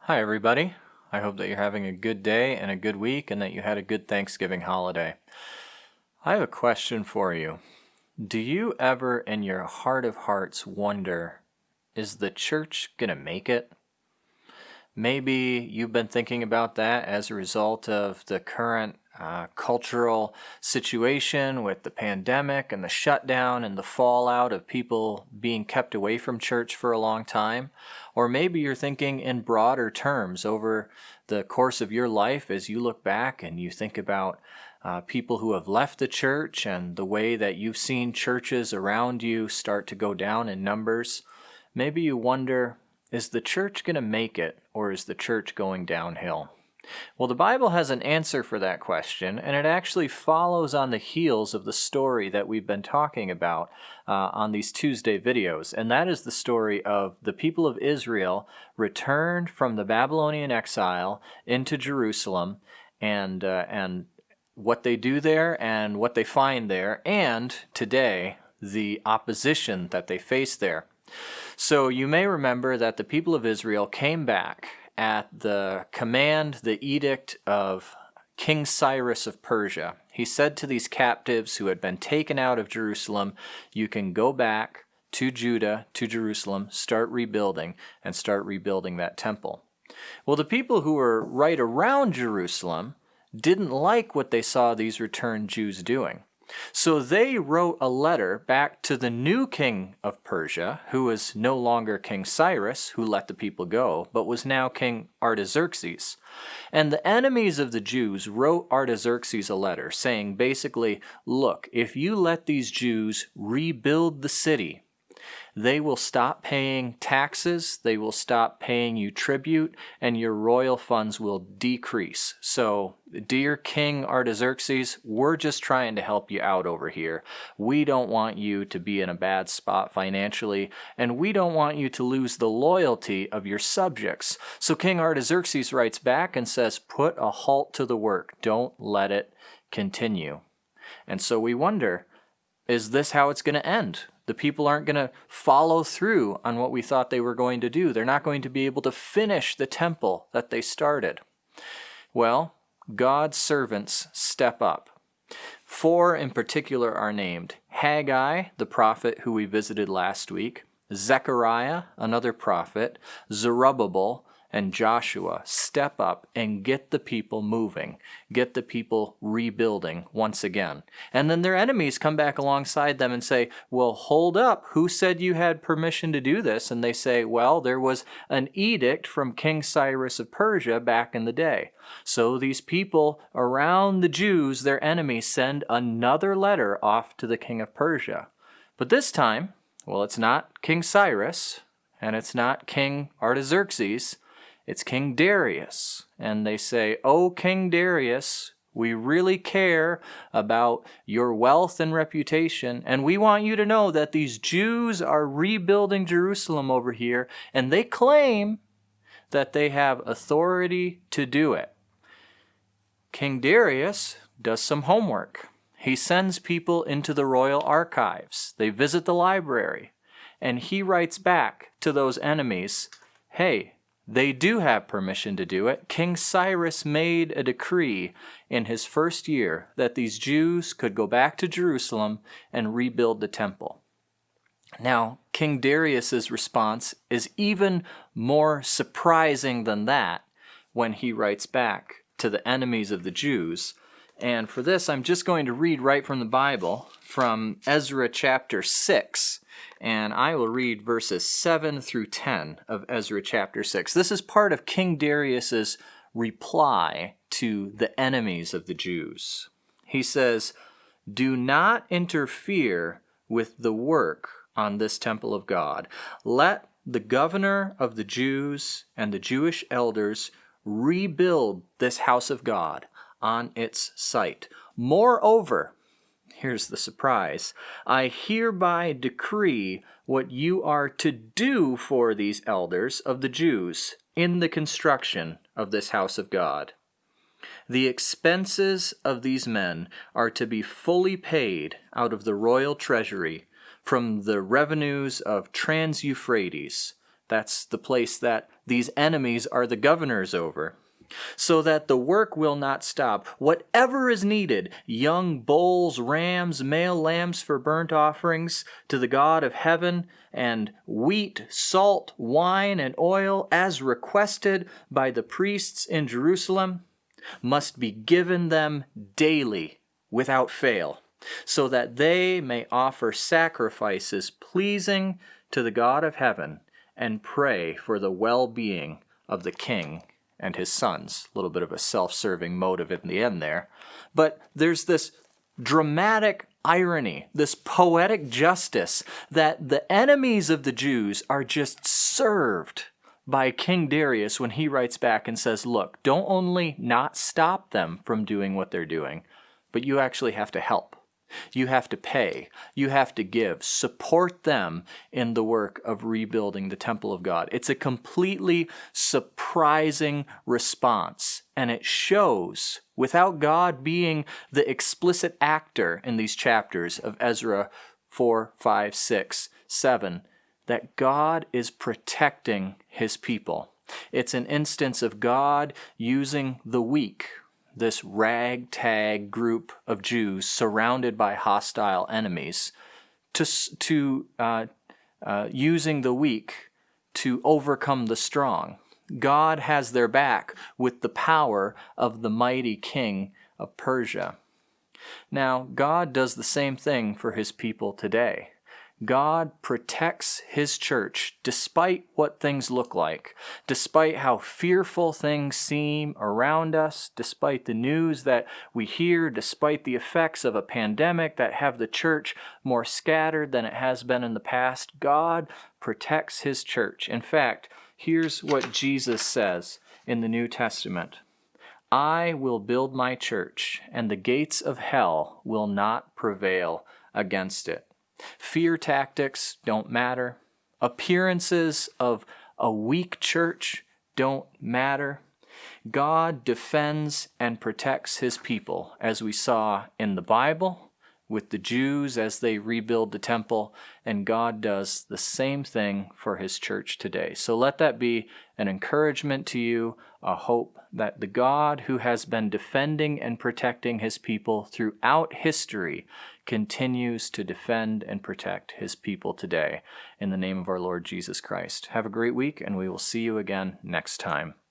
Hi, everybody. I hope that you're having a good day and a good week and that you had a good Thanksgiving holiday. I have a question for you. Do you ever, in your heart of hearts, wonder, is the church going to make it? Maybe you've been thinking about that as a result of the current cultural situation with the pandemic and the shutdown and the fallout of people being kept away from church for a long time. Or maybe you're thinking in broader terms over the course of your life as you look back and you think about people who have left the church and the way that you've seen churches around you start to go down in numbers. Maybe you wonder, is the church going to make it, or is the church going downhill? Well, the Bible has an answer for that question, and it actually follows on the heels of the story that we've been talking about on these Tuesday videos, and that is the story of the people of Israel returned from the Babylonian exile into Jerusalem, and what they do there and what they find there, and today, the opposition that they face there. So you may remember that the people of Israel came back at the command, the edict of King Cyrus of Persia. He said to these captives who had been taken out of Jerusalem, you can go back to Judah, to Jerusalem, start rebuilding that temple. Well, the people who were right around Jerusalem didn't like what they saw these returned Jews doing. So they wrote a letter back to the new king of Persia, who was no longer King Cyrus, who let the people go, but was now King Artaxerxes. And the enemies of the Jews wrote Artaxerxes a letter saying basically, look, if you let these Jews rebuild the city, they will stop paying taxes, they will stop paying you tribute, and your royal funds will decrease. So, dear King Artaxerxes, we're just trying to help you out over here. We don't want you to be in a bad spot financially, and we don't want you to lose the loyalty of your subjects. So King Artaxerxes writes back and says, put a halt to the work. Don't let it continue. And so we wonder, is this how it's going to end? The people aren't going to follow through on what we thought they were going to do. They're not going to be able to finish the temple that they started. Well, God's servants step up. 4 in particular are named: Haggai, the prophet who we visited last week, Zechariah, another prophet, Zerubbabel, and Joshua step up and get the people moving, get the people rebuilding once again. And then their enemies come back alongside them and say, well, hold up, who said you had permission to do this? And they say, well, there was an edict from King Cyrus of Persia back in the day. So these people around the Jews, their enemies, send another letter off to the king of Persia. But this time, well, it's not King Cyrus, and it's not King Artaxerxes, it's King Darius. And they say, oh, King Darius, we really care about your wealth and reputation, and we want you to know that these Jews are rebuilding Jerusalem over here, and they claim that they have authority to do it. King Darius does some homework. He sends people into the royal archives. They visit the library, and he writes back to those enemies, hey, they do have permission to do it. King Cyrus made a decree in his first year that these Jews could go back to Jerusalem and rebuild the temple. Now, King Darius's response is even more surprising than that when he writes back to the enemies of the Jews. And for this, I'm just going to read right from the Bible, from Ezra chapter 6. And I will read verses 7 through 10 of Ezra chapter 6. This is part of King Darius's reply to the enemies of the Jews. He says, do not interfere with the work on this temple of God. Let the governor of the Jews and the Jewish elders rebuild this house of God on its site. Moreover, here's the surprise, I hereby decree what you are to do for these elders of the Jews in the construction of this house of God. The expenses of these men are to be fully paid out of the royal treasury from the revenues of Trans-Euphrates, That's the place that these enemies are the governors over. So that the work will not stop. Whatever is needed, young bulls, rams, male lambs for burnt offerings to the God of heaven, and wheat, salt, wine, and oil, as requested by the priests in Jerusalem, must be given them daily without fail, so that they may offer sacrifices pleasing to the God of heaven and pray for the well-being of the king and his sons. A little bit of a self-serving motive in the end there. But there's this dramatic irony, this poetic justice, that the enemies of the Jews are just served by King Darius when he writes back and says, look, don't only not stop them from doing what they're doing, but you actually have to help. You have to pay. You have to give. Support them in the work of rebuilding the temple of God. It's a completely surprising response. And it shows, without God being the explicit actor in these chapters of Ezra 4, 5, 6, 7, that God is protecting his people. It's an instance of God using the weak, this ragtag group of Jews surrounded by hostile enemies, using the weak to overcome the strong. God has their back with the power of the mighty king of Persia. Now, God does the same thing for his people today. God protects his church despite what things look like, despite how fearful things seem around us, despite the news that we hear, despite the effects of a pandemic that have the church more scattered than it has been in the past. God protects his church. In fact, here's what Jesus says in the New Testament. I will build my church, and the gates of hell will not prevail against it. Fear tactics don't matter. Appearances of a weak church don't matter. God defends and protects his people, as we saw in the Bible with the Jews as they rebuild the temple, and God does the same thing for his church today. So let that be an encouragement to you, a hope that the God who has been defending and protecting his people throughout history continues to defend and protect his people today. In the name of our Lord Jesus Christ. Have a great week, and we will see you again next time.